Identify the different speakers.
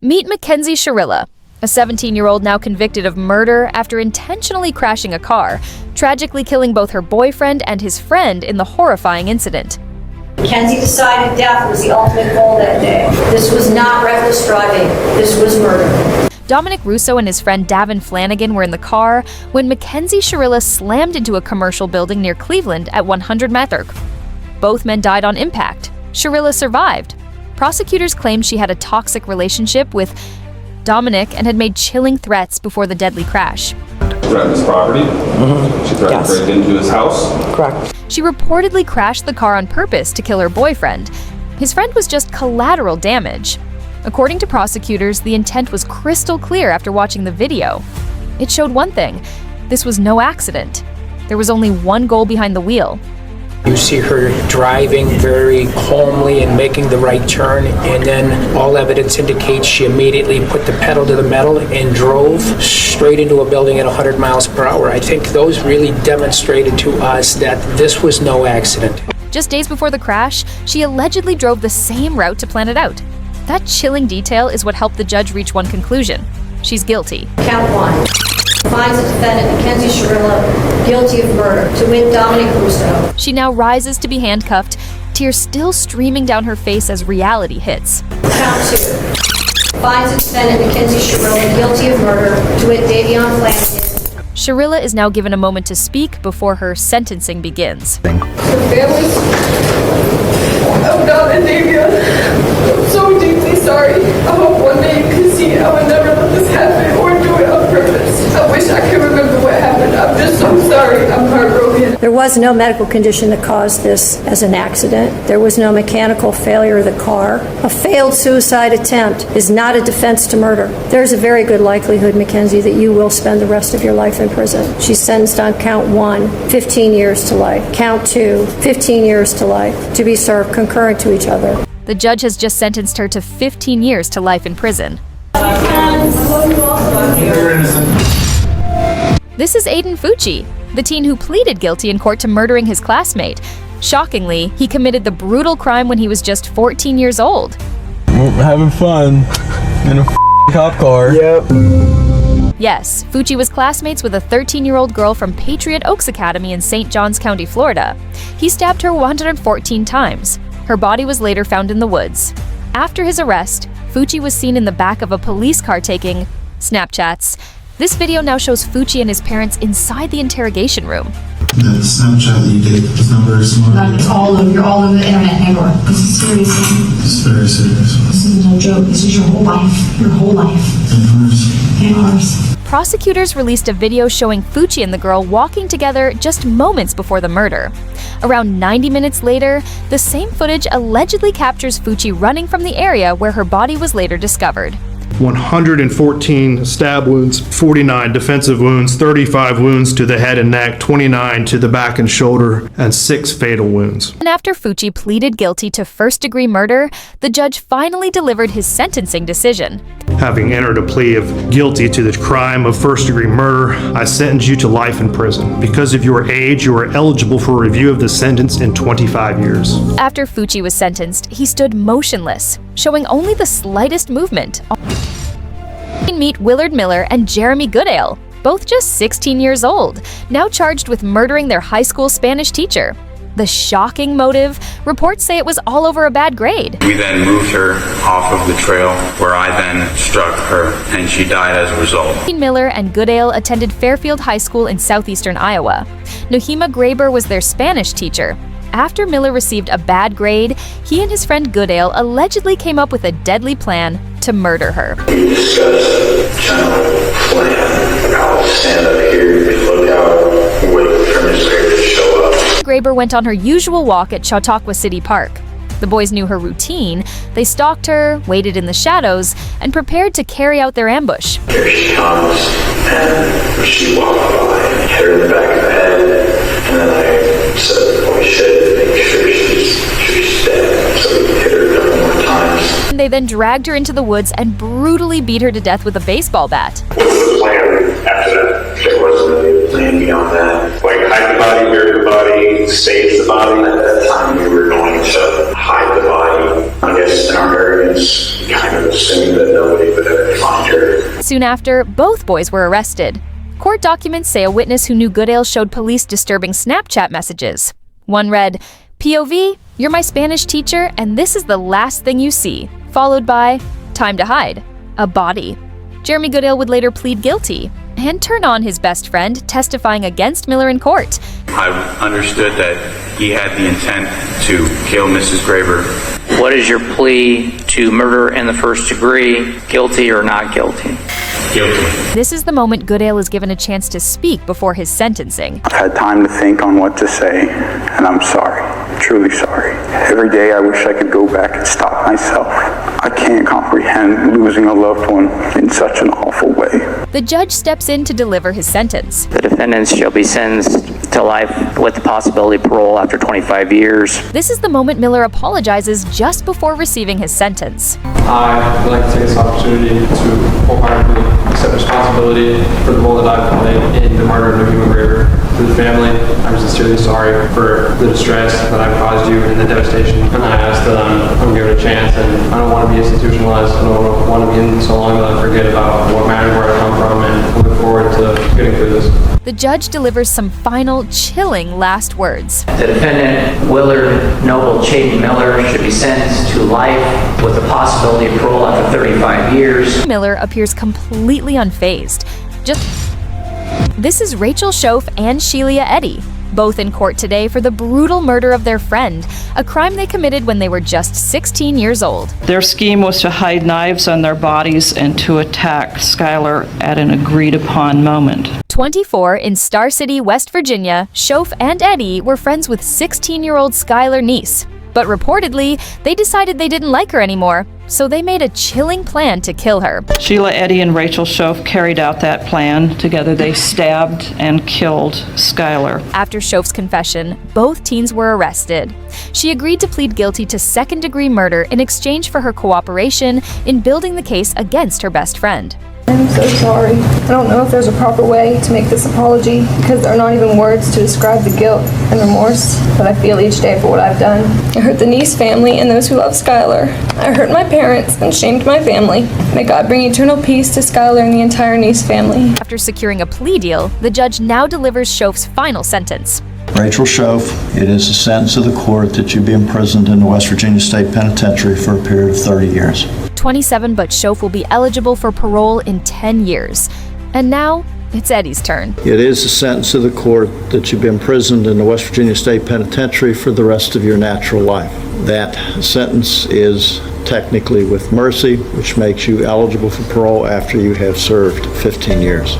Speaker 1: Meet Mackenzie Shirilla, a 17-year-old now convicted of murder after intentionally crashing a car, tragically killing both her boyfriend and his friend in the horrifying incident.
Speaker 2: Mackenzie decided death was the ultimate goal that day. This was not reckless driving. This was murder.
Speaker 1: Dominic Russo and his friend Davin Flanagan were in the car when Mackenzie Shirilla slammed into a commercial building near Cleveland at 100 Methurk. Both men died on impact. Shirilla survived. Prosecutors claimed she had a toxic relationship with Dominic and had made chilling threats before the deadly crash.
Speaker 3: Threatened his property. She threatened to break into his house.
Speaker 4: Correct.
Speaker 1: She reportedly crashed the car on purpose to kill her boyfriend. His friend was just collateral damage. According to prosecutors, the intent was crystal clear after watching the video. It showed one thing: this was no accident. There was only one goal behind the wheel.
Speaker 4: You see her driving very calmly and making the right turn, and then all evidence indicates she immediately put the pedal to the metal and drove straight into a building at 100 miles per hour. I think those really demonstrated to us that this was no accident.
Speaker 1: Just days before the crash, she allegedly drove the same route to plan it out. That chilling detail is what helped the judge reach one conclusion: she's guilty.
Speaker 2: Count 1. Finds the defendant, Mackenzie Shirilla, guilty of murder. To wit, Dominic Russo.
Speaker 1: She now rises to be handcuffed, tears still streaming down her face as reality hits.
Speaker 2: Count 2. Finds the defendant, Mackenzie Shirilla, guilty of murder. To wit, Davin Flanagan.
Speaker 1: Shirilla is now given a moment to speak before her sentencing begins.
Speaker 5: The families of Dom and Davia, I'm so deeply sorry. I hope one day you can see I would never let this happen or do it on purpose. I wish I could remember what happened. I'm just so sorry. I'm heartbroken.
Speaker 2: There was no medical condition that caused this as an accident. There was no mechanical failure of the car. A failed suicide attempt is not a defense to murder. There's a very good likelihood, Mackenzie, that you will spend the rest of your life in prison. She's sentenced on count 1, 15 years to life. Count 2, 15 years to life, to be served concurrent to each other.
Speaker 1: The judge has just sentenced her to 15 years to life in prison. This is Aiden Fucci, the teen who pleaded guilty in court to murdering his classmate. Shockingly, he committed the brutal crime when he was just 14 years old.
Speaker 6: Having fun in a cop car.
Speaker 4: Yep.
Speaker 1: Yes, Fucci was classmates with a 13-year-old girl from Patriot Oaks Academy in St. Johns County, Florida. He stabbed her 114 times. Her body was later found in the woods. After his arrest, Fucci was seen in the back of a police car taking Snapchats. This video now shows Fucci and his parents inside the interrogation room.
Speaker 7: The Snapchat that you did was not very smart.
Speaker 8: Like you're all over the internet, Neighbor. This is serious.
Speaker 7: It's very serious.
Speaker 8: This is no joke. This is your whole life. Your whole life.
Speaker 7: And hers.
Speaker 8: And ours.
Speaker 1: Prosecutors released a video showing Fucci and the girl walking together just moments before the murder. Around 90 minutes later, the same footage allegedly captures Fucci running from the area where her body was later discovered.
Speaker 9: 114 stab wounds, 49 defensive wounds, 35 wounds to the head and neck, 29 to the back and shoulder, and 6 fatal wounds.
Speaker 1: And after Fucci pleaded guilty to first-degree murder, the judge finally delivered his sentencing decision.
Speaker 9: Having entered a plea of guilty to the crime of first-degree murder, I sentence you to life in prison. Because of your age, you are eligible for review of the sentence in 25 years.
Speaker 1: After Fucci was sentenced, he stood motionless, showing only the slightest movement. Meet Willard Miller and Jeremy Goodale, both just 16 years old, now charged with murdering their high school Spanish teacher. The shocking motive, reports say it was all over a bad grade.
Speaker 10: We then moved her off of the trail, where I then struck her, and she died as a result.
Speaker 1: Miller and Goodale attended Fairfield High School in southeastern Iowa. Nohema Graber was their Spanish teacher. After Miller received a bad grade, he and his friend Goodale allegedly came up with a deadly plan to murder her.
Speaker 11: We discussed a general plan. I'll stand up here and look out, wait for Ms. Graber to show up.
Speaker 1: Graber went on her usual walk at Chautauqua City Park. The boys knew her routine. They stalked her, waited in the shadows, and prepared to carry out their ambush.
Speaker 11: Here she comes, and she walked by and hit her in the back of the head, and then I said, "We should make sure she's dead," so we hit her a couple more times.
Speaker 1: They then dragged her into the woods and brutally beat her to death with a baseball bat.
Speaker 11: What was the plan after that? There wasn't really a plan beyond that. Like, hide the body, bury the body, save the body. At that time, we were going to hide the body I guess in our arrogance, we kind of assumed that nobody would ever find her.
Speaker 1: Soon after, both boys were arrested. Court documents say a witness who knew Goodale showed police disturbing Snapchat messages. One read, "POV, you're my Spanish teacher, and this is the last thing you see," followed by, "Time to hide, a body." Jeremy Goodale would later plead guilty and turn on his best friend, testifying against Miller in court.
Speaker 10: I understood that he had the intent to kill Mrs. Graber.
Speaker 12: What is your plea to murder in the first degree, guilty or not guilty?
Speaker 10: Guilty.
Speaker 1: This is the moment Goodale is given a chance to speak before his sentencing.
Speaker 11: I've had time to think on what to say, and I'm sorry. Truly sorry. Every day I wish I could go back and stop myself. I can't comprehend losing a loved one in such an awful way.
Speaker 1: The judge steps in to deliver his sentence.
Speaker 12: The defendants shall be sentenced to life with the possibility of parole after 25 years.
Speaker 1: This is the moment Miller apologizes just before receiving his sentence.
Speaker 3: I would like to take this opportunity to wholeheartedly accept responsibility for the role that I played in the murder of Nahima Graber. To the family, I'm sincerely sorry for the distress that I've caused you and the devastation. And I ask that I'm given a chance, and I don't want to be institutionalized. I don't want to be in so long that I forget about what matters, where I come from, and I look forward to getting through this.
Speaker 1: The judge delivers some final, chilling last words.
Speaker 12: The defendant, Willard Noble Chayton Miller, should be sentenced to life with the possibility of parole after 35 years.
Speaker 1: Miller appears completely unfazed. This is Rachel Schoaf and Sheila Eddy, both in court today for the brutal murder of their friend, a crime they committed when they were just 16 years old.
Speaker 13: Their scheme was to hide knives on their bodies and to attack Skylar at an agreed-upon moment.
Speaker 1: 24 in Star City, West Virginia, Schoaf and Eddy were friends with 16-year-old Skylar Neese. But reportedly, they decided they didn't like her anymore, so they made a chilling plan to kill her.
Speaker 13: Sheila Eddy and Rachel Schoaf carried out that plan. Together they stabbed and killed Skylar.
Speaker 1: After Schoaf's confession, both teens were arrested. She agreed to plead guilty to second-degree murder in exchange for her cooperation in building the case against her best friend.
Speaker 5: I'm so sorry. I don't know if there's a proper way to make this apology because there are not even words to describe the guilt and remorse that I feel each day for what I've done. I hurt the Neese family and those who love Skylar. I hurt my parents and shamed my family. May God bring eternal peace to Skylar and the entire Neese family.
Speaker 1: After securing a plea deal, the judge now delivers Schoaf's final sentence.
Speaker 14: Rachel Schoaf, it is the sentence of the court that you be imprisoned in the West Virginia State Penitentiary for a period of 30 years.
Speaker 1: 27, but Schoaf will be eligible for parole in 10 years. And now, it's Eddy's turn.
Speaker 14: It is the sentence of the court that you be imprisoned in the West Virginia State Penitentiary for the rest of your natural life. That sentence is technically with mercy, which makes you eligible for parole after you have served 15 years.